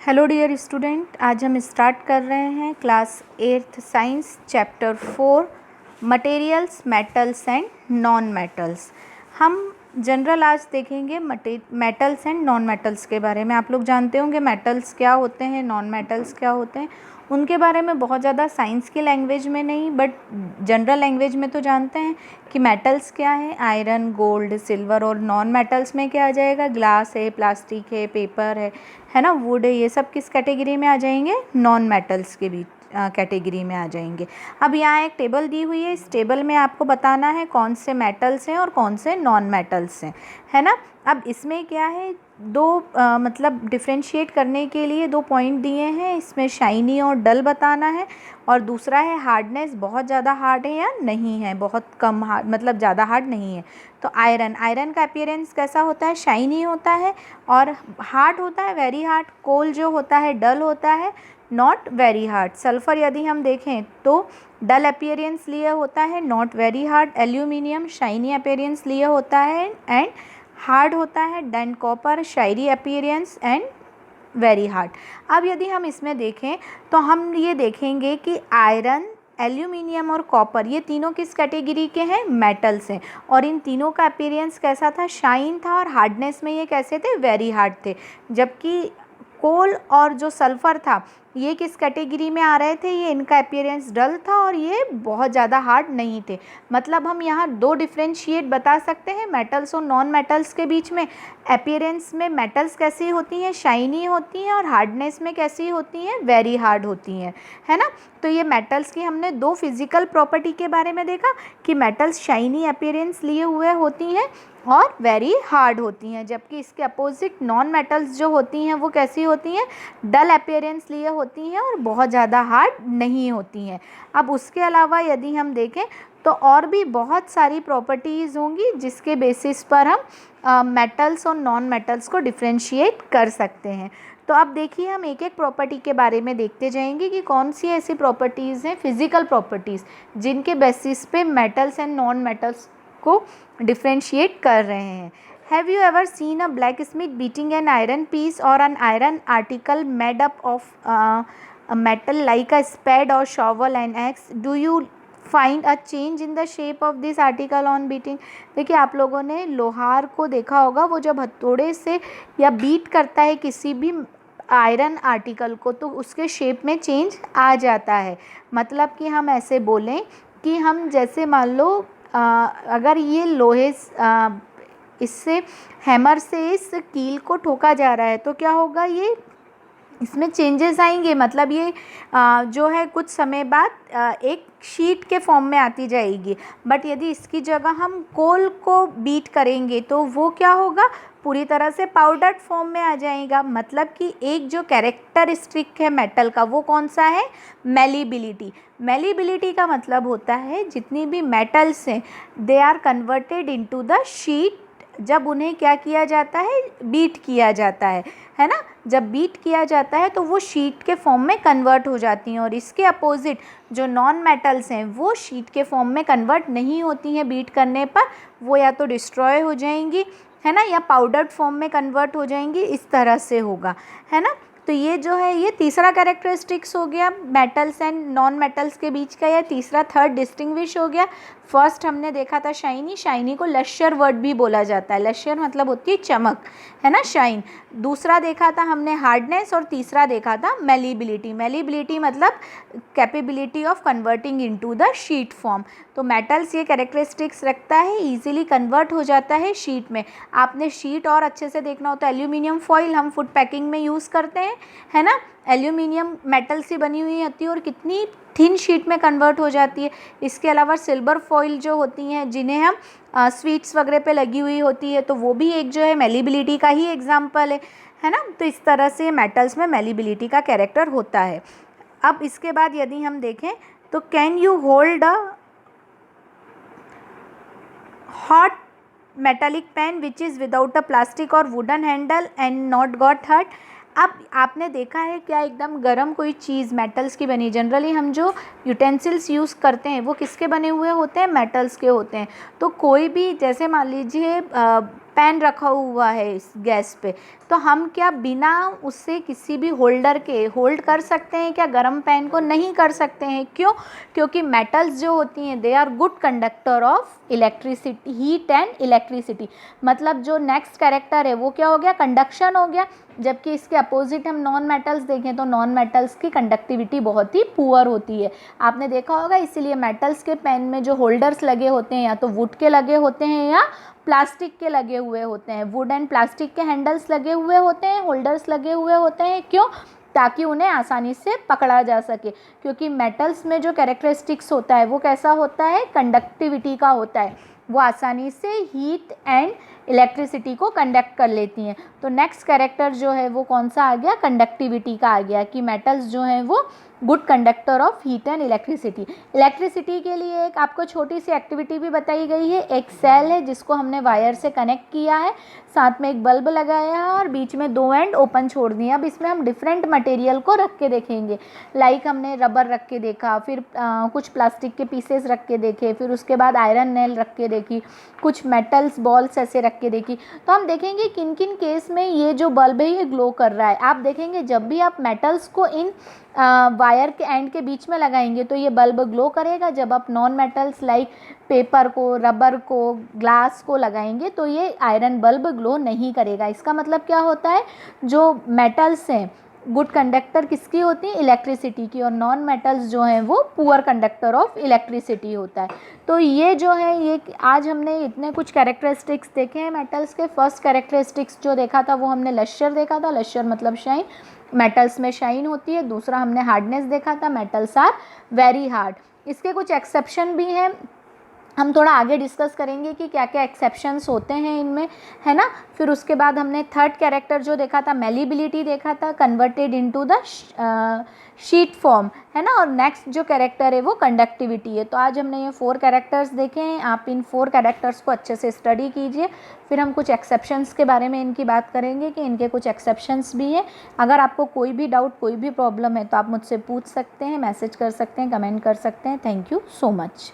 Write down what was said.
Hello dear student, आज हम start कर रहे हैं class 8th science chapter 4 materials, metals and non metals. हम जनरल आज देखेंगे मेटल्स एंड नॉन मेटल्स के बारे में। आप लोग जानते होंगे मेटल्स क्या होते हैं, नॉन मेटल्स क्या होते हैं। उनके बारे में बहुत ज़्यादा साइंस की लैंग्वेज में नहीं बट जनरल लैंग्वेज में तो जानते हैं कि मेटल्स क्या है, आयरन, गोल्ड, सिल्वर। और नॉन मेटल्स में क्या आ जाएगा, ग्लास है, प्लास्टिक है, पेपर है ना, वुड है। ये सब किस कैटेगरी में आ जाएंगे, नॉन मेटल्स के बीच कैटेगरी में आ जाएंगे। अब यहाँ एक टेबल दी हुई है, इस टेबल में आपको बताना है कौन से मेटल्स हैं और कौन से नॉन मेटल्स हैं, है ना। अब इसमें क्या है, दो मतलब डिफ्रेंशिएट करने के लिए दो पॉइंट दिए हैं। इसमें शाइनी और डल बताना है, और दूसरा है हार्डनेस, बहुत ज़्यादा हार्ड है या नहीं है, बहुत कम हार्ड मतलब ज़्यादा हार्ड नहीं है। तो आयरन का अपीयरेंस कैसा होता है, शाइनी होता है और हार्ड होता है, वेरी हार्ड। कोल जो होता है डल होता है, नॉट वेरी हार्ड। सल्फ़र यदि हम देखें तो डल अपीयरेंस लिए होता है, not very hard. Aluminium shiny appearance लिए होता है एंड हार्ड होता है। Than copper Shayari appearance and very hard. अब यदि हम इसमें देखें तो हम ये देखेंगे कि आयरन, एल्यूमिनियम और कॉपर ये तीनों किस कैटेगरी के हैं, मेटल्स हैं। और इन तीनों का अपीयरेंस कैसा था, शाइन था, और हार्डनेस में ये कैसे थे, वेरी हार्ड थे। जबकि कोल और जो सल्फ़र था ये किस कैटेगरी में आ रहे थे, ये इनका अपीयरेंस डल था और ये बहुत ज़्यादा हार्ड नहीं थे। मतलब हम यहाँ दो डिफ्रेंशिएट बता सकते हैं मेटल्स और नॉन मेटल्स के बीच में। अपीयरेंस में मेटल्स कैसी होती हैं, शाइनी होती हैं, और हार्डनेस में कैसी होती हैं, वेरी हार्ड होती हैं, है ना। तो ये मेटल्स की हमने दो फिजिकल प्रॉपर्टी के बारे में देखा कि मेटल्स शाइनी अपीयरेंस लिए हुए होती हैं और वेरी हार्ड होती हैं, जबकि इसके अपोजिट नॉन मेटल्स जो होती हैं वो कैसी होती हैं, डल अपीयरेंस लिए होती हैं और बहुत ज़्यादा हार्ड नहीं होती हैं। अब उसके अलावा यदि हम देखें तो और भी बहुत सारी प्रॉपर्टीज़ होंगी जिसके बेसिस पर हम मेटल्स और नॉन मेटल्स को डिफ्रेंशिएट कर सकते हैं। तो अब देखिए हम एक एक प्रॉपर्टी के बारे में देखते जाएंगे कि कौन सी ऐसी प्रॉपर्टीज़ हैं, फिजिकल प्रॉपर्टीज़, जिनके बेसिस पे मेटल्स एंड नॉन मेटल्स को डिफ्रेंशिएट कर रहे हैं। Have you ever seen a blacksmith beating an iron piece और an iron article made up of a metal like a spade or shovel and axe? Do you find a change in the shape of this article on beating? देखिए आप लोगों ने लोहार को देखा होगा, वो जब हथौड़े से या बीट करता है किसी भी आयरन आर्टिकल को तो उसके शेप में चेंज आ जाता है। मतलब कि हम ऐसे बोलें कि हम जैसे मान लो अगर ये लोहे इससे हैमर से इस कील को ठोका जा रहा है तो क्या होगा, ये इसमें चेंजेस आएंगे। मतलब ये जो है कुछ समय बाद एक शीट के फॉर्म में आती जाएगी। बट यदि इसकी जगह हम कोल को बीट करेंगे तो वो क्या होगा, पूरी तरह से पाउडर्ड फॉर्म में आ जाएगा। मतलब कि एक जो कैरेक्टरिस्टिक है मेटल का वो कौन सा है, मेलिबिलिटी। मेलिबिलिटी का मतलब होता है जितनी भी मेटल्स हैं they are converted into the sheet जब उन्हें क्या किया जाता है, बीट किया जाता है ना। जब बीट किया जाता है तो वो शीट के फॉर्म में कन्वर्ट हो जाती हैं। और इसके अपोजिट जो नॉन मेटल्स हैं वो शीट के फॉर्म में कन्वर्ट नहीं होती हैं बीट करने पर, वो या तो डिस्ट्रॉय हो जाएंगी, है ना, या पाउडर्ड फॉर्म में कन्वर्ट हो जाएंगी, इस तरह से होगा, है ना। तो ये जो है ये तीसरा कैरेक्टरिस्टिक्स हो गया मेटल्स एंड नॉन मेटल्स के बीच का, या तीसरा थर्ड डिस्टिंग्विश हो गया। फर्स्ट हमने देखा था शाइनी, शाइनी को लश्यर वर्ड भी बोला जाता है, लश्यर मतलब होती है चमक, है ना, शाइन। दूसरा देखा था हमने हार्डनेस, और तीसरा देखा था मेलिबिलिटी। मेलिबिलिटी मतलब capability of converting into the sheet form. तो मेटल्स ये कैरेक्टरिस्टिक्स रखता है, इजीली कन्वर्ट हो जाता है शीट में। आपने शीट और अच्छे से देखना होता है, एल्यूमिनियम फॉइल हम फूड पैकिंग में यूज़ करते हैं, है ना। एल्यूमिनियम मेटल से बनी हुई होती है और कितनी थिन शीट में कन्वर्ट हो जाती है। इसके अलावा सिल्वर फॉइल जो होती हैं जिन्हें हम स्वीट्स वगैरह पे लगी हुई होती है, तो वो भी एक जो है मेलिबिलिटी का ही एग्जाम्पल है ना। तो इस तरह से मेटल्स में मेलिबिलिटी का कैरेक्टर होता है। अब इसके बाद यदि हम देखें तो can you hold a hot metallic pan which is without a plastic और wooden handle and not got hurt? अब आपने देखा है क्या एकदम गर्म कोई चीज़ मेटल्स की बनी, जनरली हम जो यूटेंसिल्स यूज़ करते हैं वो किसके बने हुए होते हैं, मेटल्स के होते हैं। तो कोई भी जैसे मान लीजिए पेन रखा हुआ है इस गैस पे, तो हम क्या बिना उससे किसी भी होल्डर के होल्ड कर सकते हैं क्या गर्म पेन को? नहीं कर सकते हैं। क्यों? क्योंकि मेटल्स जो होती हैं they are good conductor of electricity, heat and electricity. मतलब जो नेक्स्ट कैरेक्टर है वो क्या हो गया? कंडक्शन हो गया। जबकि इसके अपोजिट हम नॉन मेटल्स देखें तो नॉन मेटल्स की कंडक्टिविटी बहुत ही पुअर होती है। आपने देखा होगा, इसीलिए मेटल्स के पेन में जो होल्डर्स लगे होते हैं या तो वुड के लगे होते हैं या प्लास्टिक के लगे हुए होते हैं। वुड एंड प्लास्टिक के हैंडल्स लगे हुए होते हैं, होल्डर्स लगे हुए होते हैं। क्यों? ताकि उन्हें आसानी से पकड़ा जा सके। क्योंकि मेटल्स में जो कैरेक्टरिस्टिक्स होता है वो कैसा होता है? कंडक्टिविटी का होता है। वो आसानी से हीट एंड इलेक्ट्रिसिटी को कंडक्ट कर लेती हैं। तो नेक्स्ट कैरेक्टर जो है वो कौन सा आ गया? कंडक्टिविटी का आ गया कि मेटल्स जो हैं वो good conductor of heat and electricity. Electricity के लिए एक आपको छोटी सी एक्टिविटी भी बताई गई है। एक सेल है जिसको हमने वायर से कनेक्ट किया है, साथ में एक बल्ब लगाया है और बीच में 2 एंड ओपन छोड़ दिए। अब इसमें हम डिफरेंट मटेरियल को रख के देखेंगे। लाइक हमने रबर रख के देखा, फिर कुछ प्लास्टिक के पीसेस रख के देखे, फिर उसके बाद आयरन नेल रख के देखी, कुछ मेटल्स बॉल्स ऐसे रख के देखी। तो हम देखेंगे किन किन केस में ये जो बल्ब है ये ग्लो कर रहा है। आप देखेंगे जब भी आप मेटल्स को इन वायर के एंड के बीच में लगाएंगे तो ये बल्ब ग्लो करेगा। जब आप नॉन मेटल्स लाइक पेपर को, रबर को, ग्लास को लगाएंगे तो ये आयरन बल्ब ग्लो नहीं करेगा। इसका मतलब क्या होता है? जो मेटल्स हैं गुड कंडक्टर किसकी होती है? इलेक्ट्रिसिटी की, और नॉन मेटल्स जो हैं वो पुअर कंडक्टर ऑफ इलेक्ट्रिसिटी होता है। तो ये जो है ये आज हमने इतने कुछ कैरेक्टरिस्टिक्स देखे हैं मेटल्स के। फर्स्ट कैरेक्टरिस्टिक्स जो देखा था वो हमने लश्यर देखा था। लश्यर मतलब शाइन, मेटल्स में शाइन होती है। दूसरा हमने हार्डनेस देखा था, मेटल्स आर वेरी हार्ड। इसके कुछ एक्सेप्शन भी हैं, हम थोड़ा आगे डिस्कस करेंगे कि क्या क्या एक्सेप्शंस होते हैं इनमें, है ना। फिर उसके बाद हमने थर्ड कैरेक्टर जो देखा था मेलिबिलिटी देखा था, converted into the sheet form, है ना। और नेक्स्ट जो कैरेक्टर है वो कंडक्टिविटी है। तो आज हमने ये 4 कैरेक्टर्स देखे हैं। आप इन 4 कैरेक्टर्स को अच्छे से स्टडी कीजिए। फिर हम कुछ एक्सेप्शंस के बारे में इनकी बात करेंगे कि इनके कुछ एक्सेप्शंस भी हैं। अगर आपको कोई भी डाउट, कोई भी प्रॉब्लम है तो आप मुझसे पूछ सकते हैं, मैसेज कर सकते हैं, कमेंट कर सकते हैं। Thank you so much.